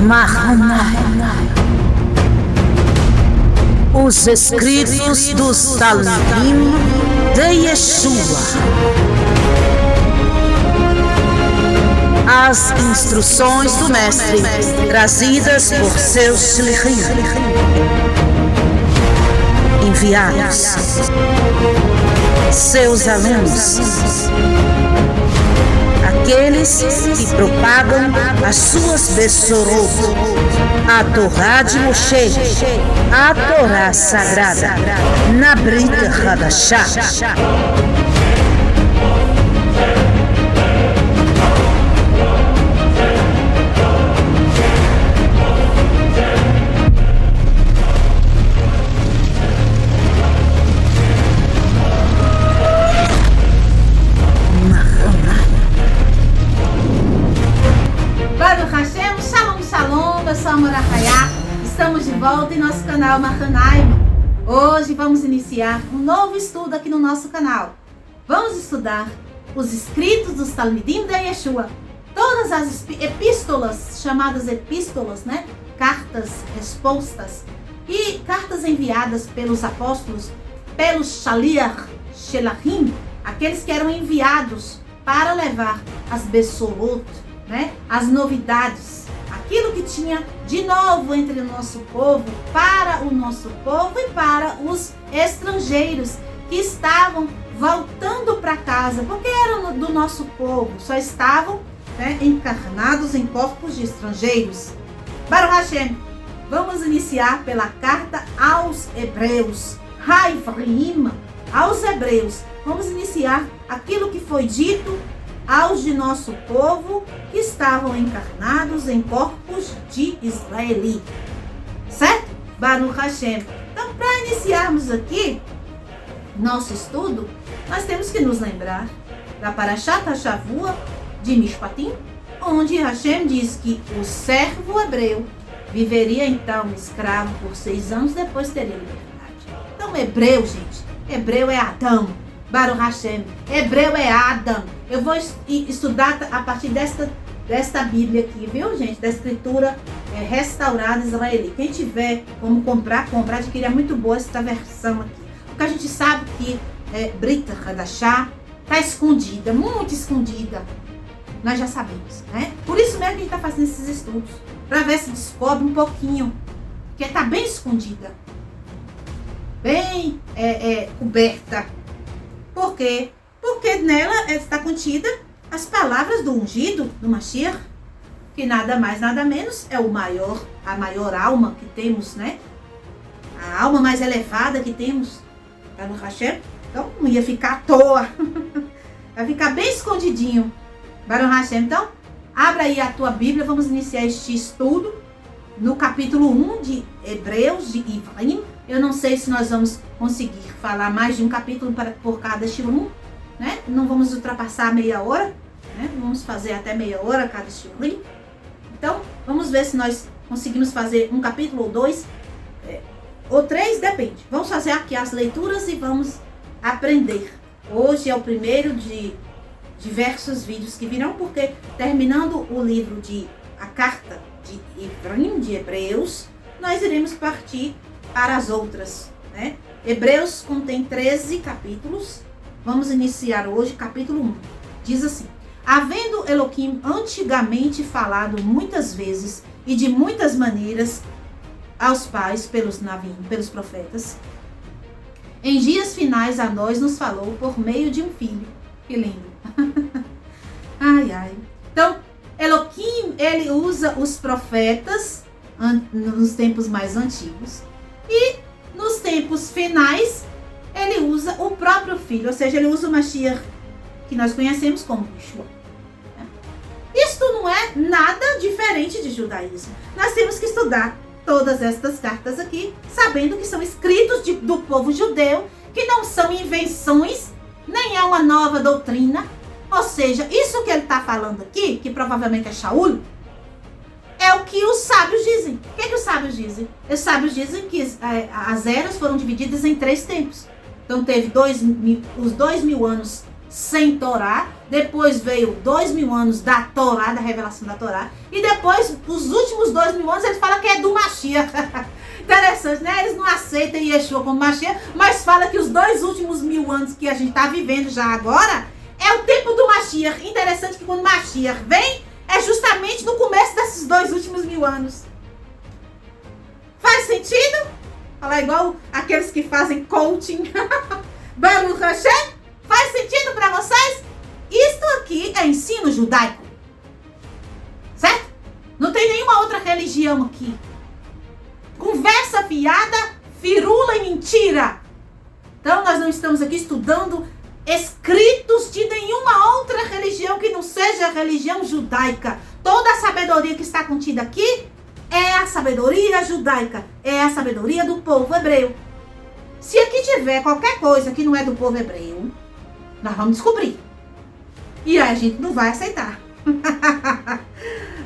Mahanai. Os escritos dos Talmidim de Yeshua. As instruções do Mestre, trazidas por seus shlichim, enviados, seus alunos, aqueles que propagam as suas besorot, a Torá de Moshe, a Torá sagrada, na Brit Hadashah. Estamos de volta em nosso canal Mahanai. Hoje vamos iniciar um novo estudo aqui no nosso canal. Vamos estudar os escritos dos Talmidim de Yeshua. Todas as epístolas, chamadas epístolas, né? Cartas, respostas e cartas enviadas pelos apóstolos, pelos Shaliach, Shelachim, aqueles que eram enviados para levar as Besorot, né? As novidades, aquilo que tinha de novo entre o nosso povo, para o nosso povo e para os estrangeiros que estavam voltando para casa, porque eram do nosso povo, só estavam, né, encarnados em corpos de estrangeiros. Baruch Hashem, vamos iniciar pela carta aos Hebreus, Haivrim, aos Hebreus. Vamos iniciar aquilo que foi dito aos de nosso povo que estavam encarnados em corpos de Israeli. Certo? Baruch Hashem. Então, para iniciarmos aqui nosso estudo, nós temos que nos lembrar da Parashat HaShavua de Mishpatim, onde Hashem diz que o servo hebreu viveria então escravo por 6 anos, depois teria liberdade. Então, hebreu, gente, hebreu é Adão. Baruch Hashem, hebreu é Adam. Eu vou estudar a partir desta Bíblia aqui, viu, gente? Da escritura restaurada israelita. Quem tiver como comprar, adquirir. É muito boa esta versão aqui. Porque a gente sabe que Brit Hadashah está escondida, muito escondida. Nós já sabemos, né? Por isso mesmo que a gente está fazendo esses estudos. Para ver se descobre um pouquinho. Porque está bem escondida. Bem coberta. Por quê? Porque nela está contida as palavras do ungido, do Mashiach, que nada mais, nada menos é a maior alma que temos, né? A alma mais elevada que temos, tá no Hashem. Então não ia ficar à toa, vai ficar bem escondidinho. Baruch Hashem. Então, abra aí a tua Bíblia, vamos iniciar este estudo no capítulo 1 de Hebreus, de Ivrim. Eu não sei se nós vamos conseguir falar mais de um capítulo por cada shiurim, né? Não vamos ultrapassar meia hora, né? Vamos fazer até meia hora cada shiurim. Então, vamos ver se nós conseguimos fazer um capítulo ou 2, ou 3, depende. Vamos fazer aqui as leituras e vamos aprender. Hoje é o primeiro de diversos vídeos que virão, porque terminando o livro a carta de Ivrim, de Hebreus, nós iremos partir para as outras, né? Hebreus contém 13 capítulos. Vamos iniciar hoje capítulo 1. Diz assim: havendo Elohim antigamente falado muitas vezes e de muitas maneiras aos pais pelos Navim, pelos profetas, em dias finais a nós nos falou por meio de um filho. Que lindo. Ai, ai. Então, Elohim, ele usa os profetas nos tempos mais antigos. E nos tempos finais, ele usa o próprio filho, ou seja, ele usa o Mashiach, que nós conhecemos como Yeshua. Isto não é nada diferente de judaísmo. Nós temos que estudar todas estas cartas aqui, sabendo que são escritos do povo judeu, que não são invenções, nem é uma nova doutrina. Ou seja, isso que ele está falando aqui, que provavelmente é Shaul, é o que os sábios dizem. O que os sábios dizem? Os sábios dizem que as eras foram divididas em 3 tempos. Então teve os 2000 anos sem Torá, depois veio 2000 anos da Torá, da revelação da Torá, e depois, os últimos 2000 anos, eles falam que é do Mashiach. Interessante, né? Eles não aceitam Yeshua como Mashiach, mas fala que os 2 últimos 1000 anos que a gente está vivendo já agora, é o tempo do Mashiach. Interessante que quando Mashiach vem, é justamente no começo desses 2 últimos 1000 anos. Faz sentido? Falar igual aqueles que fazem coaching. Baruch Hashem? Faz sentido para vocês? Isto aqui é ensino judaico. Certo? Não tem nenhuma outra religião aqui. Conversa fiada, firula e mentira. Então nós não estamos aqui estudando escritos de nenhuma outra religião que não seja a religião judaica. Toda a sabedoria que está contida aqui é a sabedoria judaica, é a sabedoria do povo hebreu. Se aqui tiver qualquer coisa que não é do povo hebreu, nós vamos descobrir. E aí a gente não vai aceitar.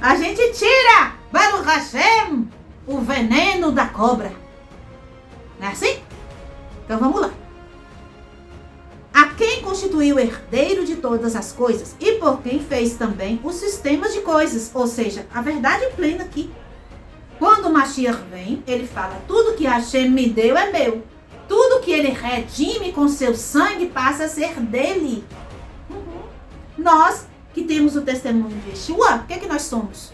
A gente tira, Baruch Hashem, o veneno da cobra. Não é assim? Então vamos lá. A quem constituiu o herdeiro de todas as coisas e por quem fez também os sistemas de coisas. Ou seja, a verdade plena aqui. Quando o Mashiach vem, ele fala, tudo que Hashem me deu é meu. Tudo que ele redime com seu sangue passa a ser dele. Nós que temos o testemunho de Yeshua, o que é que nós somos?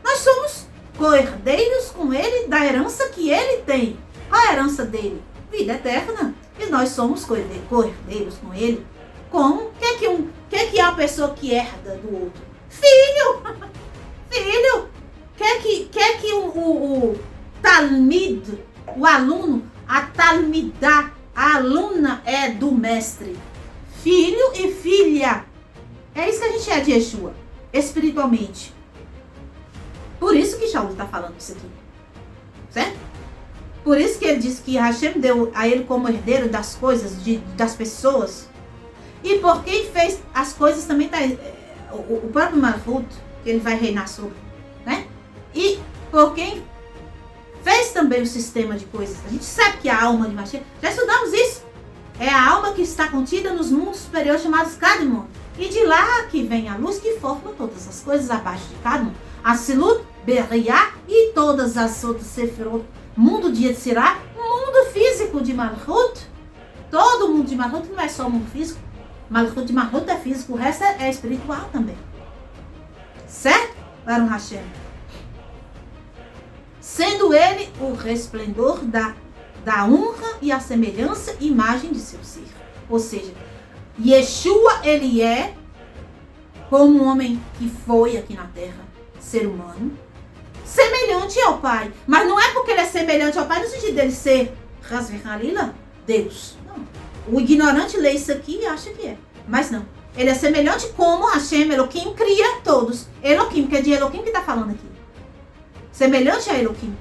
Nós somos co-herdeiros com ele da herança que ele tem. Qual é a herança dele? Vida eterna. E nós somos co-herdeiros com ele. Como? O que é a pessoa que herda do outro? Filho! Filho! Quer que o talmid, o aluno, a talmidá, a aluna é do mestre. Filho e filha. É isso que a gente é de Yeshua, espiritualmente. Por isso que Shaul está falando isso aqui. Certo? Por isso que ele disse que Hashem deu a ele como herdeiro das coisas, das pessoas. E por quem fez as coisas também está o próprio Malchut, que ele vai reinar sobre. Né? E por quem fez também o sistema de coisas. A gente sabe que a alma de Mashiach, já estudamos isso. É a alma que está contida nos mundos superiores chamados Kadmon. E de lá que vem a luz que forma todas as coisas abaixo de Kadmon. Asilut, Beriah e todas as outras Sefirot. Mundo de Yetzirah, mundo físico de Malchut. Todo mundo de Malchut não é só mundo físico. Malchut de Malchut é físico, o resto é espiritual também. Certo? Baruch Hashem. Sendo ele o resplendor da honra e a semelhança e imagem de seu ser. Ou seja, Yeshua, ele é como um homem que foi aqui na terra, ser humano, semelhante ao Pai. Mas não é porque ele é semelhante ao Pai no sentido dele ser Deus. Não. O ignorante lê isso aqui e acha que é. Mas não. Ele é semelhante como Hashem, Elohim, cria todos. Elohim, que é de Elohim que está falando aqui. Semelhante a Elohim.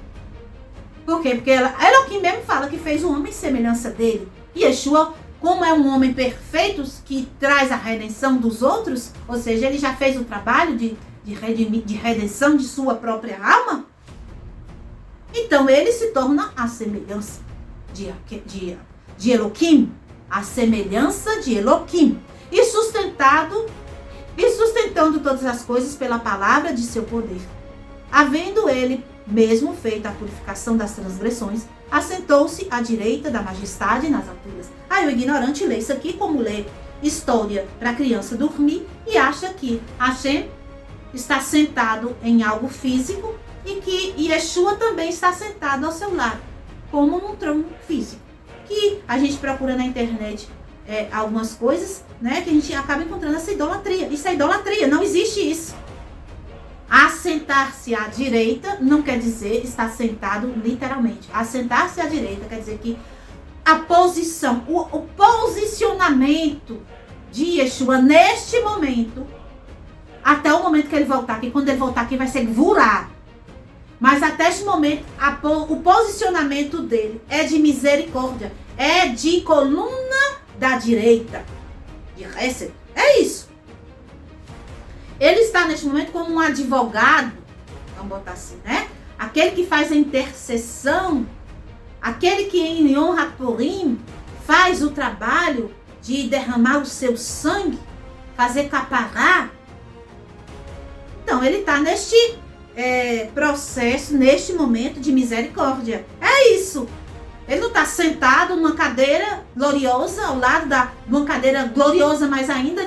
Por quê? Porque Elohim mesmo fala que fez o homem semelhança dele. E Yeshua, como é um homem perfeito que traz a redenção dos outros, ou seja, ele já fez o trabalho de redenção de sua própria alma, então ele se torna a semelhança de Elohim, a semelhança de Elohim, e sustentando todas as coisas pela palavra de seu poder. Havendo ele mesmo feito a purificação das transgressões, assentou-se à direita da majestade nas alturas. Aí o ignorante lê isso aqui como lê história para a criança dormir e acha que Hashem está sentado em algo físico e que Yeshua também está sentado ao seu lado, como num trono físico. Que a gente procura na internet algumas coisas, né, que a gente acaba encontrando essa idolatria. Isso é idolatria, não existe isso. Assentar-se à direita não quer dizer estar sentado literalmente. Assentar-se à direita quer dizer que a posição, o posicionamento de Yeshua neste momento, até o momento que ele voltar aqui, quando ele voltar aqui vai ser Gvurá. Mas até este momento, o posicionamento dele é de misericórdia, é de coluna da direita, de Hesed. É isso. Ele está neste momento como um advogado, vamos botar assim, né? Aquele que faz a intercessão, aquele que em Yom HaPurim faz o trabalho de derramar o seu sangue, fazer capará. Então ele está neste processo, neste momento de misericórdia. É isso. Ele não está sentado numa cadeira gloriosa, ao lado de uma cadeira gloriosa mais ainda.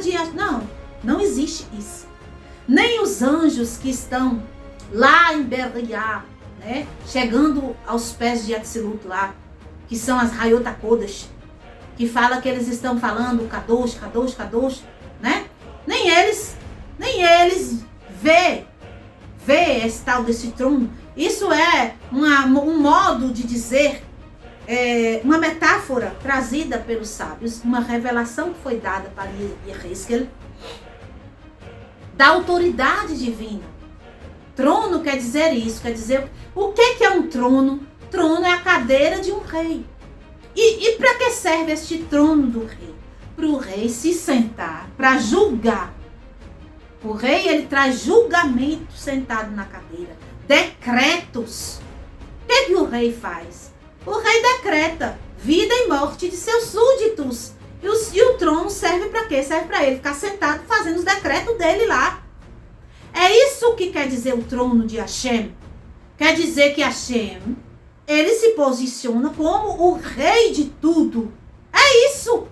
Não existe isso. Nem os anjos que estão lá em Beriá, né, chegando aos pés de Atzilut lá, que são as Hayot HaKodesh, que fala que eles estão falando Kadosh, Kadosh, Kadosh, né? Nem eles vê esse tal desse trono. Isso é um modo de dizer, uma metáfora trazida pelos sábios, uma revelação que foi dada para Yehezkel, da autoridade divina. Trono quer dizer isso, quer dizer, o que é um trono? Trono é a cadeira de um rei. E para que serve este trono do rei? Para o rei se sentar, para julgar. O rei, ele traz julgamento sentado na cadeira. Decretos. O que o rei faz? O rei decreta vida e morte de seus súditos. E o trono serve para quê? Serve para ele ficar sentado fazendo os decretos dele lá. É isso que quer dizer o trono de Hashem. Quer dizer que Hashem, ele se posiciona como o rei de tudo. É isso.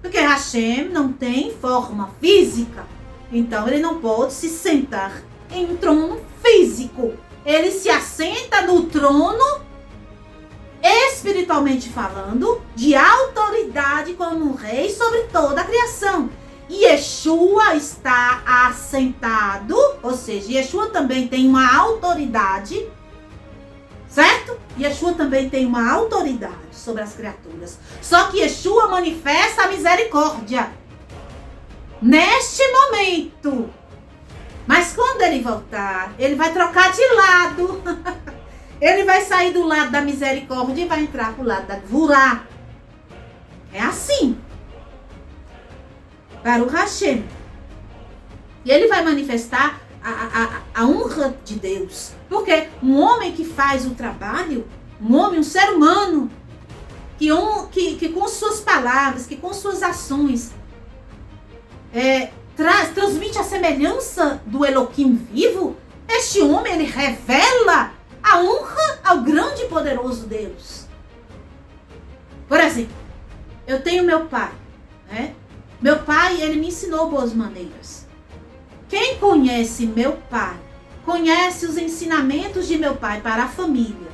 Porque Hashem não tem forma física. Então ele não pode se sentar em um trono físico. Ele se assenta no trono, espiritualmente falando, de autoridade como um rei sobre toda a criação. E Yeshua está assentado, ou seja, Yeshua também tem uma autoridade, certo? Yeshua também tem uma autoridade sobre as criaturas. Só que Yeshua manifesta a misericórdia neste momento. Mas quando ele voltar, ele vai trocar de lado. Ele vai sair do lado da misericórdia e vai entrar para o lado da Gvurá. É assim. Baruch Hashem. E ele vai manifestar a honra de Deus. Porque um homem que faz o trabalho, um ser humano, que com suas palavras, que com suas ações, transmite a semelhança do Elohim vivo, este homem, ele revela a honra ao grande e poderoso Deus. Por exemplo, eu tenho meu pai, né? Meu pai, ele me ensinou boas maneiras. Quem conhece meu pai, conhece os ensinamentos de meu pai para a família,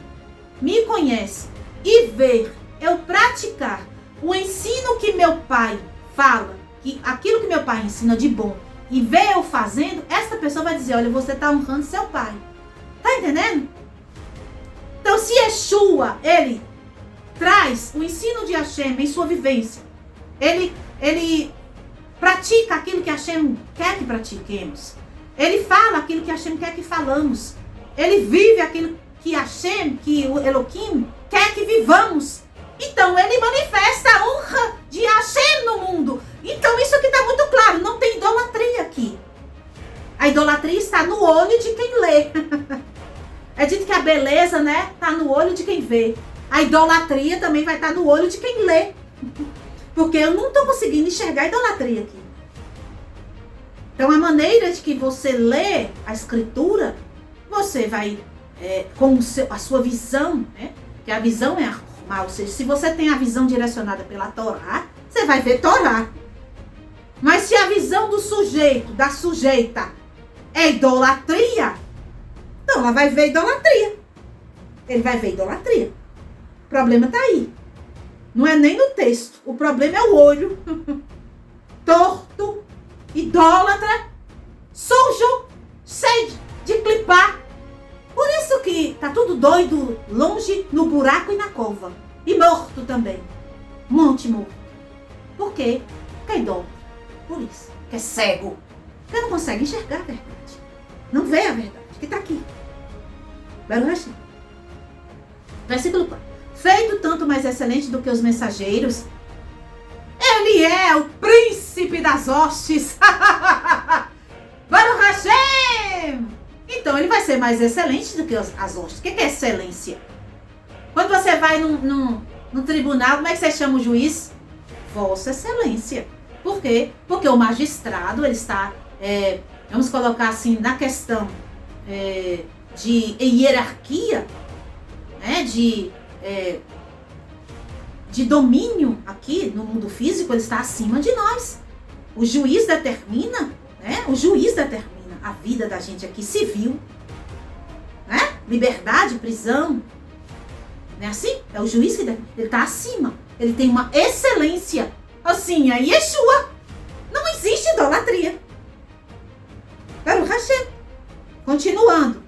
me conhece e ver eu praticar o ensino que meu pai fala, que aquilo que meu pai ensina de bom, e ver eu fazendo, essa pessoa vai dizer, olha, você está honrando seu pai. Tá entendendo? Então, se Yeshua, ele traz o ensino de Hashem em sua vivência, ele pratica aquilo que Hashem quer que pratiquemos. Ele fala aquilo que Hashem quer que falamos. Ele vive aquilo que Hashem, que o Elohim, quer que vivamos. Então, ele manifesta a honra de Hashem no mundo. Então, isso aqui está muito claro. Não tem idolatria aqui. A idolatria está no olho de quem lê. É dito que a beleza, né, está no olho de quem vê. A idolatria também vai estar no olho de quem lê. Porque eu não estou conseguindo enxergar a idolatria aqui. Então, a maneira de que você lê a escritura, você vai, com a sua visão, né, que a visão é normal, ou seja, se você tem a visão direcionada pela Torá, você vai ver Torá. Mas se a visão do sujeito, da sujeita, é idolatria, então ela vai ver idolatria. Ele vai ver idolatria. O problema está aí. Não é nem no texto. O problema é o olho. Torto, idólatra, sujo, cheio de clipar. Por isso que tá tudo doido, longe, no buraco e na cova. E morto também. Monte morto. Por quê? Porque é idólatra. Por isso. Que é cego. Porque não consegue enxergar a verdade. Não vê a verdade. Que tá aqui. Baruch Hashem. Versículo 4. Feito tanto mais excelente do que os mensageiros, ele é o príncipe das hostes. Baruch Hashem! Então ele vai ser mais excelente do que as hostes. O que é excelência? Quando você vai no tribunal, como é que você chama o juiz? Vossa Excelência. Por quê? Porque o magistrado, ele está, vamos colocar assim, na questão de hierarquia, né, de domínio aqui no mundo físico, ele está acima de nós. O juiz determina, né? O juiz determina a vida da gente aqui civil, né? Liberdade, prisão, não é assim? É o juiz que ele está acima. Ele tem uma excelência. Assim, é Yeshua. Não existe idolatria. Baruch Hashem. Continuando.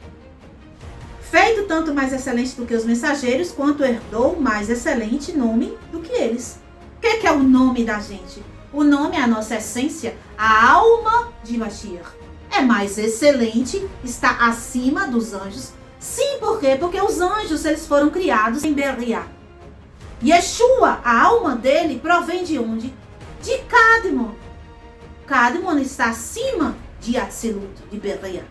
Feito tanto mais excelente do que os mensageiros, quanto herdou mais excelente nome do que eles. O que é o nome da gente? O nome é a nossa essência, a alma de Mashiach. É mais excelente, está acima dos anjos. Sim, por quê? Porque os anjos, eles foram criados em Beriá. Yeshua, a alma dele, provém de onde? De Cadmon. Cadmon está acima de Atzilut, de Beriá.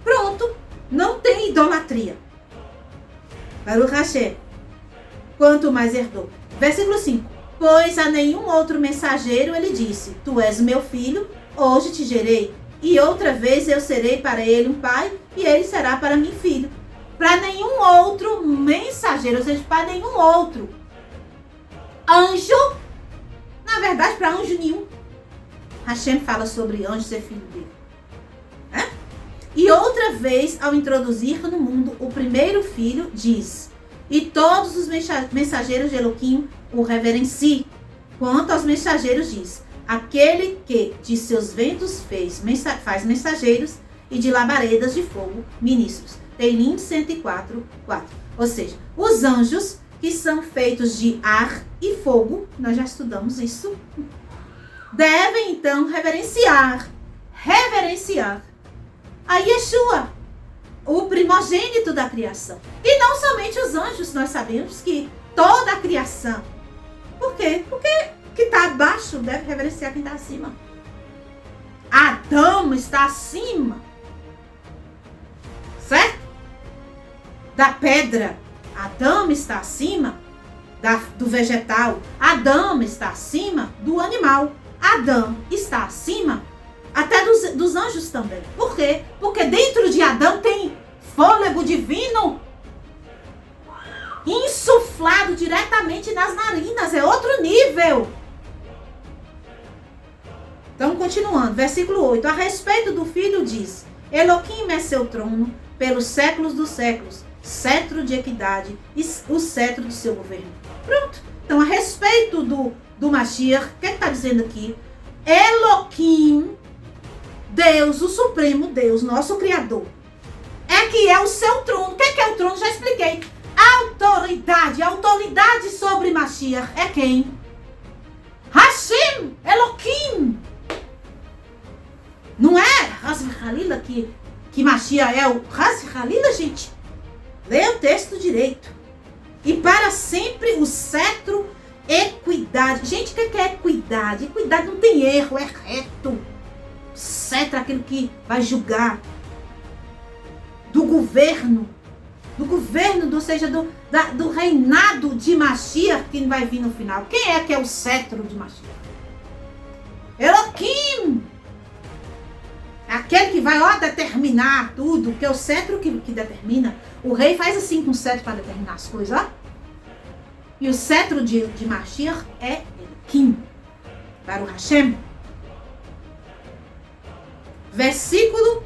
Pronto. Não tem idolatria. Baruch Hashem. Quanto mais herdou. Versículo 5. Pois a nenhum outro mensageiro ele disse: Tu és meu filho, hoje te gerei. E outra vez eu serei para ele um pai, e ele será para mim filho. Para nenhum outro mensageiro, ou seja, para nenhum outro anjo. Na verdade, para anjo nenhum. Hashem fala sobre anjo ser filho dele. E outra vez, ao introduzir no mundo o primeiro filho, diz: E todos os mensageiros de Elohim o reverenciem. Quanto aos mensageiros, diz: Aquele que de seus ventos faz mensageiros e de labaredas de fogo ministros. Teilim 104, 4. Ou seja, os anjos que são feitos de ar e fogo, nós já estudamos isso, devem então reverenciar a Yeshua, o primogênito da criação. E não somente os anjos, nós sabemos que toda a criação. Por quê? Porque quem está abaixo deve reverenciar quem está acima. Adão está acima, certo? Da pedra. Adão está acima do vegetal. Adão está acima do animal. Adão está acima até dos anjos também. Por quê? Porque dentro de Adão tem fôlego divino insuflado diretamente nas narinas. É outro nível. Então, continuando. Versículo 8. A respeito do filho diz: Elohim é seu trono pelos séculos dos séculos, cetro de equidade e o cetro do seu governo. Pronto. Então, a respeito do Mashiach, o que está dizendo aqui? Elohim, Deus, o Supremo Deus, nosso Criador, que é o seu trono. O que é o trono? Já expliquei. Autoridade. A autoridade sobre Mashiach é quem? Hashem, Elohim. Não é Haz Halila que Mashiach é o Haz Halila, gente? Leia o texto direito. E para sempre o cetro, equidade. Gente, o que é equidade? Equidade não tem erro, é reto. Cetro é aquilo que vai julgar. Do governo, ou seja, do reinado de Mashiach que vai vir no final. Quem é que é o cetro de Mashiach? Elohim! Aquele que vai determinar tudo, que é o cetro que determina. O rei faz assim com o cetro para determinar as coisas, ó. E o cetro de Mashiach é Elohim. Baruch Hashem. Versículo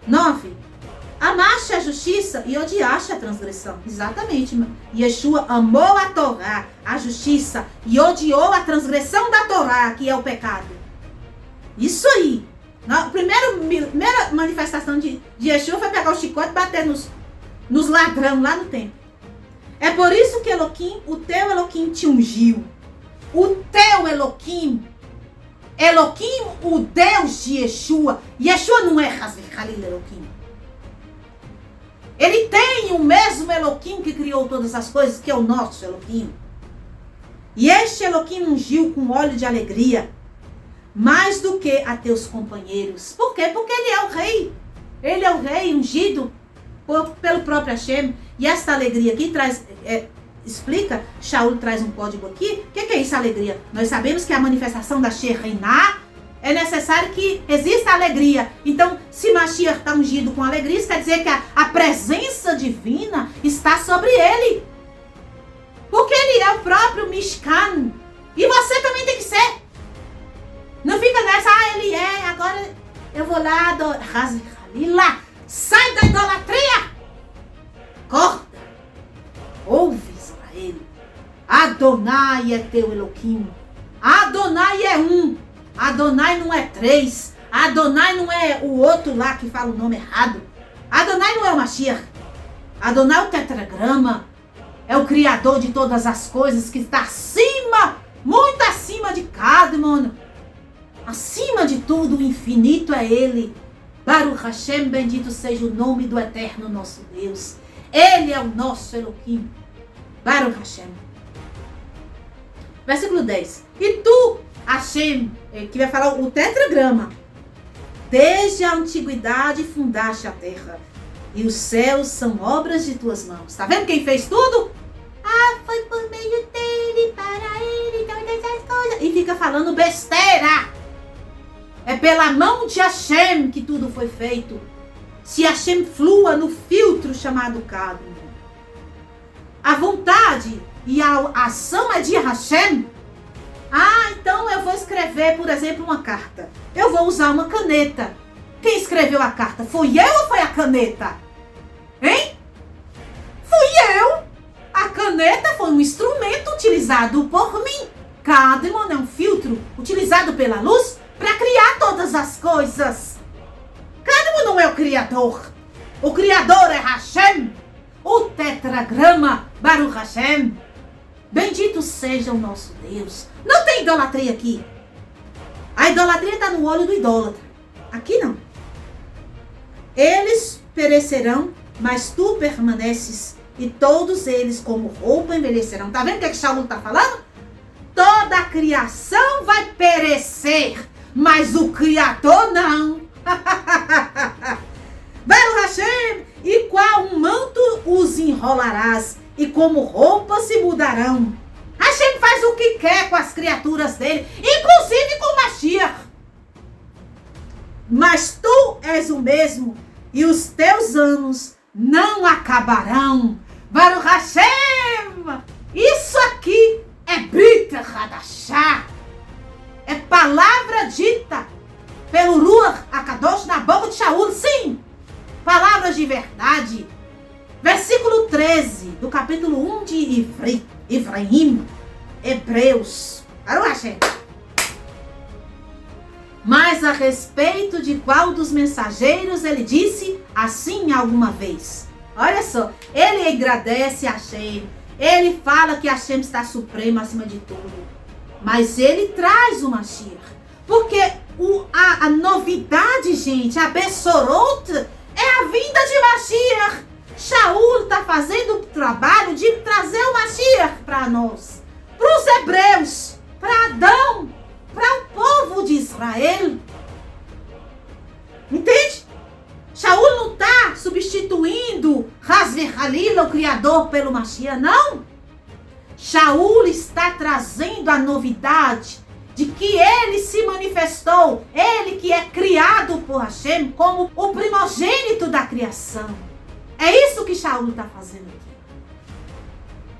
9. Amaste a justiça e odiaste a transgressão. Exatamente. Yeshua amou a Torá, a justiça, e odiou a transgressão da Torá, que é o pecado. Isso aí. A primeira manifestação de Yeshua foi pegar o chicote e bater nos ladrão lá no templo. É por isso que Elohim, o teu Elohim te ungiu. O teu Elohim, o Deus de Yeshua. Yeshua não é Hazekhalil Elohim. Ele tem o mesmo Elohim que criou todas as coisas, que é o nosso Elohim. E este Elohim ungiu com óleo de alegria, mais do que a teus companheiros. Por quê? Porque ele é o rei. Ele é o rei ungido pelo próprio Hashem. E esta alegria aqui explica, Shaul traz um código aqui. O que é isso, alegria? Nós sabemos que a manifestação da Shekhinah é necessário que exista alegria. Então, se Mashiach está ungido com alegria, isso quer dizer que a presença divina está sobre ele. Porque ele é o próprio Mishkan. E você também tem que ser. Não fica nessa, ele é, agora eu vou lá adorar. Halila, sai da idolatria. Corta. Ouve, Israel. Adonai é teu Elohim. Adonai é um. Adonai não é três. Adonai não é o outro lá que fala o nome errado. Adonai não é o Mashiach. Adonai é o tetragrama. É o criador de todas as coisas, que está acima, muito acima de Kadmon. Acima de tudo, o infinito é ele. Baruch Hashem, bendito seja o nome do eterno nosso Deus. Ele é o nosso Elohim. Baruch Hashem. Versículo 10. E tu, Hashem, que vai falar o tetragrama, desde a antiguidade fundaste a terra, e os céus são obras de tuas mãos. Está vendo quem fez tudo? Foi por meio dele, para ele, todas as coisas. E fica falando besteira. É pela mão de Hashem que tudo foi feito. Se Hashem flua no filtro chamado Kadmon. A vontade e a ação é de Hashem. Então eu vou escrever, por exemplo, uma carta. Eu vou usar uma caneta. Quem escreveu a carta? Foi eu ou foi a caneta? Hein? Fui eu. A caneta foi um instrumento utilizado por mim. Kadmon é um filtro utilizado pela luz para criar todas as coisas. Kadmon não é o criador. O criador é Hashem. O tetragrama, Baruch Hashem. Bendito seja o nosso Deus. Não tem idolatria aqui. A idolatria está no olho do idólatra. Aqui não. Eles perecerão, mas tu permaneces, e todos eles como roupa envelhecerão. Tá vendo o que Shaul está falando? Toda a criação vai perecer, mas o Criador não. Baruch Hashem, e qual um manto os enrolarás, e como roupa se mudarão. Hashem faz o que quer com as criaturas dele, inclusive com Mashiach. Mas tu és o mesmo, e os teus anos não acabarão. Baruch Hashem! Isso aqui é Brit Hadashah. É palavra dita pelo Ruach HaKadosh na boca de Shaul. Sim, palavras de verdade. Versículo 13 do capítulo 1 de Ivraim, Hebreus. Baruch Hashem. Mas a respeito de qual dos mensageiros ele disse assim alguma vez. Olha só, ele agradece a Hashem. Ele fala que Hashem está supremo acima de tudo. Mas ele traz o Mashiach. Porque a novidade, gente, a Bessorot, é a vinda de Mashiach. Shaul está fazendo o trabalho de trazer o Mashiach para nós. Para os hebreus, para Adão, para o povo de Israel. Entende? Shaul não está substituindo Hasve Halila, o Criador, pelo Mashiach, não. Shaul está trazendo a novidade de que ele se manifestou, ele que é criado por Hashem como o primogênito da criação. É isso que Shaul está fazendo aqui.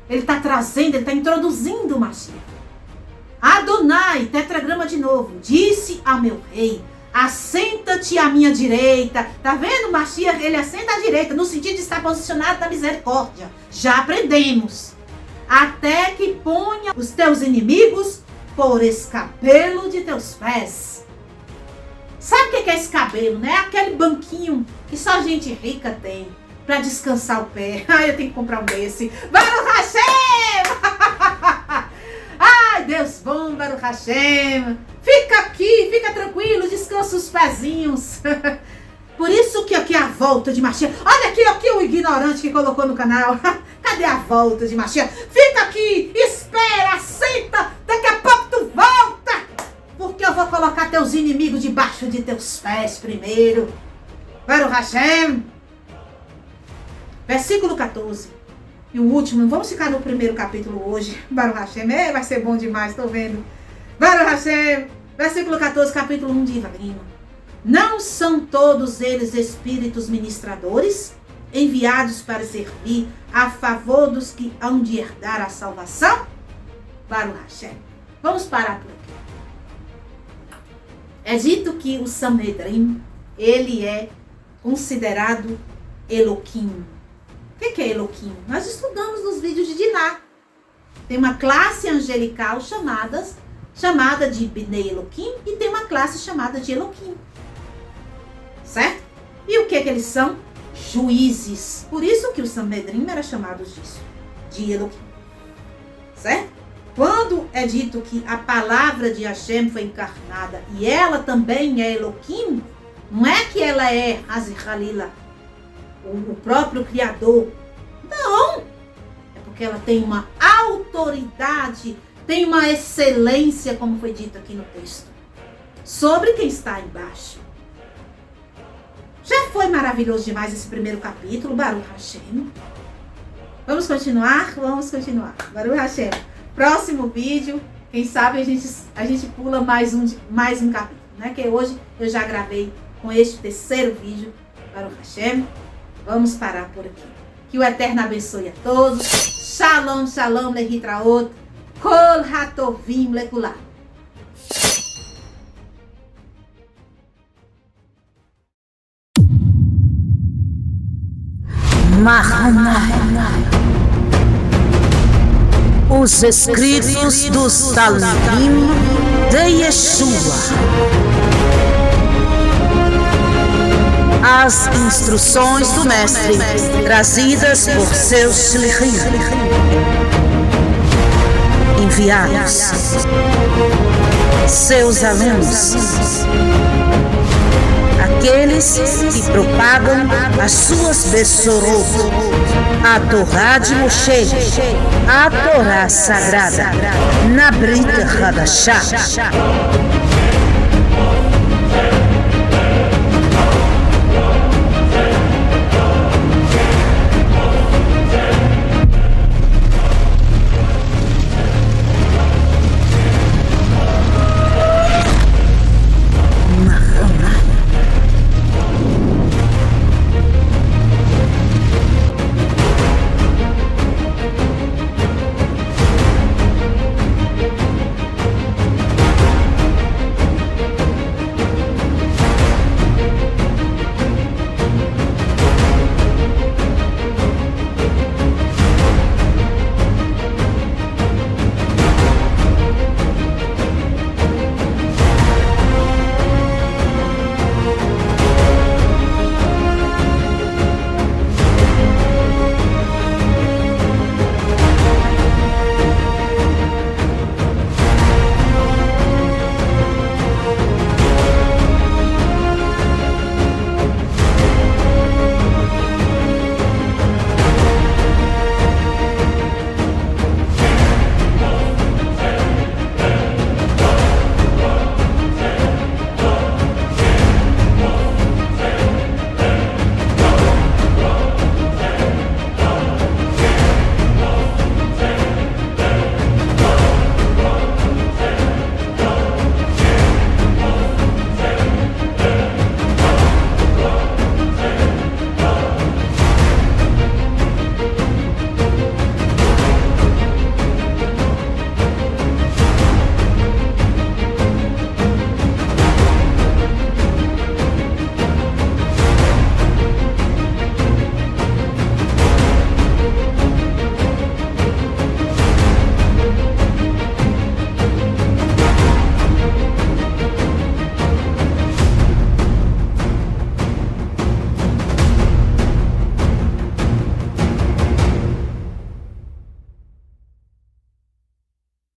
Ele está trazendo, ele está introduzindo o Mashiach. Adonai, tetragrama de novo, disse ao meu rei: assenta-te à minha direita. Tá vendo? Mashiach, ele assenta à direita, no sentido de estar posicionado na misericórdia. Já aprendemos. Até que ponha os teus inimigos por escabelo de teus pés. Sabe o que é escabelo, né? Aquele banquinho que só gente rica tem para descansar o pé. Eu tenho que comprar um desse. Baruch Hashem! Ai, Deus bom, Baruch Hashem. Fica aqui, fica tranquilo, descansa os pezinhos. Por isso que aqui é a volta de Mashiach. Olha aqui o ignorante que colocou no canal. Cadê a volta de Mashiach? Fica aqui, espera, senta, daqui a pouco tu volta. Porque eu vou colocar teus inimigos debaixo de teus pés primeiro. Baruch Hashem. Versículo 14. E o último, vamos ficar no primeiro capítulo hoje. Baruch Hashem, vai ser bom demais, estou vendo. Baruch Hashem, versículo 14, capítulo 1 de Ivarim. Não são todos eles espíritos ministradores, enviados para servir a favor dos que hão de herdar a salvação? Baruch Hashem. Vamos parar por aqui. É dito que o Sanedrim, ele é considerado Eloquim. O que é Eloquim? Nós estudamos nos vídeos de Diná. Tem uma classe angelical chamada de Bnei Eloquim e tem uma classe chamada de Eloquim. Certo? E o que eles são? Juízes. Por isso que o Sanedrim era chamado disso, de Eloquim. Certo? Quando é dito que a palavra de Hashem foi encarnada e ela também é Eloquim, não é que ela é Hazichalila, o próprio Criador. Não! É porque ela tem uma autoridade, tem uma excelência, como foi dito aqui no texto, sobre quem está embaixo. Já foi maravilhoso demais esse primeiro capítulo, Baruch Hashem. Vamos continuar? Vamos continuar. Baruch Hashem. Próximo vídeo, quem sabe a gente pula mais um capítulo, né? Que hoje eu já gravei com este terceiro vídeo, Baruch Hashem. Vamos parar por aqui. Que o Eterno abençoe a todos. Shalom, shalom, lehitraot. Kol hatovim lekulah. Os escritos dos Talmudim de Yeshua. As instruções do Mestre, trazidas por seus shlichim, enviados, seus alunos, aqueles que propagam as suas besorot, a Torá de Moshe, a Torá sagrada, na Brit Hadashah.